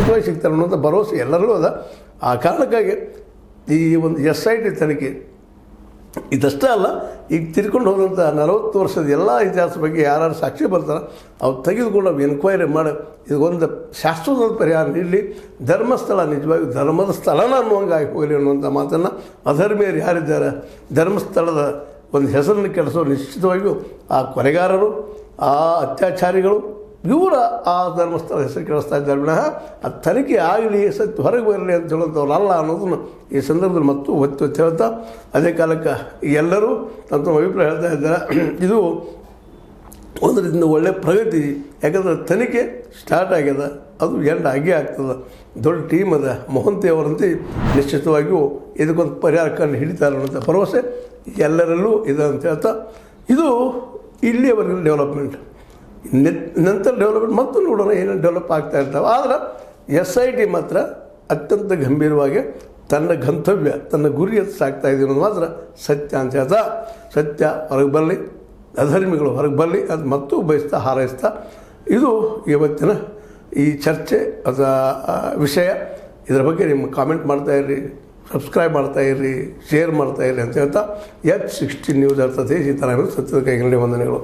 ನಿಶ್ಚಿತವಾಗಿ ಸಿಗ್ತಾರೆ ಅನ್ನೋಂಥ ಭರವಸೆ ಎಲ್ಲರಿಗೂ ಅದ. ಆ ಕಾರಣಕ್ಕಾಗಿ ಈ ಒಂದು SIT ತನಿಖೆ ಇದಷ್ಟೇ ಅಲ್ಲ, ಈಗ ತಿರ್ಕೊಂಡು ಹೋದಂಥ 40 ವರ್ಷದ ಎಲ್ಲ ಇತಿಹಾಸ ಬಗ್ಗೆ ಯಾರು ಸಾಕ್ಷಿ ಬರ್ತಾರೆ ಅವ್ರು ತೆಗೆದುಕೊಂಡು ನಾವು ಎನ್ಕ್ವೈರಿ ಮಾಡಿ ಇದೊಂದು ಶಾಶ್ವತವಾದ ಪರಿಹಾರ ನೀಡಲಿ. ಧರ್ಮಸ್ಥಳ ನಿಜವಾಗಿ ಧರ್ಮದ ಸ್ಥಳನ ಅನ್ನುವಂಗಾಗಿ ಹೋಗಲಿ ಅನ್ನುವಂಥ ಮಾತನ್ನು ಅಧರ್ಮೀಯರು ಯಾರಿದ್ದಾರೆ ಧರ್ಮಸ್ಥಳದ ಒಂದು ಹೆಸರನ್ನು ಕೆಡಿಸೋ ನಿಶ್ಚಿತವಾಗಿಯೂ ಆ ಕೊಲೆಗಾರರು, ಆ ಅತ್ಯಾಚಾರಿಗಳು ಇವರ ಆ ಧರ್ಮಸ್ಥಳ ಹೆಸರು ಕೆಡಿಸ್ತಾ ಇದ್ದಾರೆ ವಿನಃ ಆ ತನಿಖೆ ಆಗಲಿ, ಸತ್ಯ ಹೊರಗೆ ಬರಲಿ ಅಂತ ಹೇಳುವಂಥವ್ರಲ್ಲ ಅನ್ನೋದನ್ನು ಈ ಸಂದರ್ಭದಲ್ಲಿ ಮತ್ತು ಒತ್ತು ಹೇಳ್ತಾ, ಅದೇ ಕಾಲಕ್ಕೆ ಎಲ್ಲರೂ ತಮ್ಮ ಅಭಿಪ್ರಾಯ ಹೇಳ್ತಾ ಇದ್ದಾರೆ. ಇದು ಒಂದು ರೀತಿಯಿಂದ ಒಳ್ಳೆಯ ಪ್ರಗತಿ. ಯಾಕಂದರೆ ತನಿಖೆ ಸ್ಟಾರ್ಟ್ ಆಗ್ಯದ, ಅದು ಎಂಡ್ ಆಗೇ ಆಗ್ತದೆ. ದೊಡ್ಡ ಟೀಮ್ ಅದ, ಮೊಹಂತಿ ಅವರಂತೆ ನಿಶ್ಚಿತವಾಗಿಯೂ ಇದಕ್ಕೊಂದು ಪರಿಹಾರ ಕಂಡು ಹಿಡಿತಾರೆ ಅನ್ನೋಂಥ ಭರವಸೆ ಎಲ್ಲರಲ್ಲೂ ಇದೆ ಅಂತ ಹೇಳ್ತಾ, ಇದು ಇಲ್ಲಿಯವರೆಗೂ ಡೆವಲಪ್ಮೆಂಟ್. ನಂತರ ಡೆವಲಪ್ಮೆಂಟ್ ಮತ್ತು ನೋಡೋಣ ಏನೇನು ಡೆವಲಪ್ ಆಗ್ತಾ ಇರ್ತಾವೆ. ಆದರೆ SIT ಮಾತ್ರ ಅತ್ಯಂತ ಗಂಭೀರವಾಗಿ ತನ್ನ ಗಂತವ್ಯ, ತನ್ನ ಗುರಿಯನ್ನು ಸಾಗ್ತಾ ಇದೆ ಅನ್ನೋದು ಮಾತ್ರ ಸತ್ಯ ಅಂತ ಹೇಳ್ತಾ, ಸತ್ಯ ಹೊರಗೆ ಬರಲಿ, ಅಧರ್ಮಿಗಳು ಹೊರಗೆ ಬರಲಿ ಅದು ಮತ್ತು ಬಯಸ್ತಾ ಹಾರೈಸ್ತಾ, ಇದು ಇವತ್ತಿನ ಈ ಚರ್ಚೆ ಅಥವಾ ವಿಷಯ. ಇದರ ಬಗ್ಗೆ ನಿಮ್ಮ ಕಾಮೆಂಟ್ ಮಾಡ್ತಾಯಿರ್ರಿ, ಸಬ್ಸ್ಕ್ರೈಬ್ ಮಾಡ್ತಾಯಿರ್ರಿ, ಶೇರ್ ಮಾಡ್ತಾಯಿರ್ರಿ ಅಂತ ಹೇಳ್ತಾ H16 ನ್ಯೂಸ್ ಅರ್ಥತೆ ಸೀತಾರಾಮ ಸತ್ಯದ ಕೈಗಳಲ್ಲಿ ವಂದನೆಗಳು.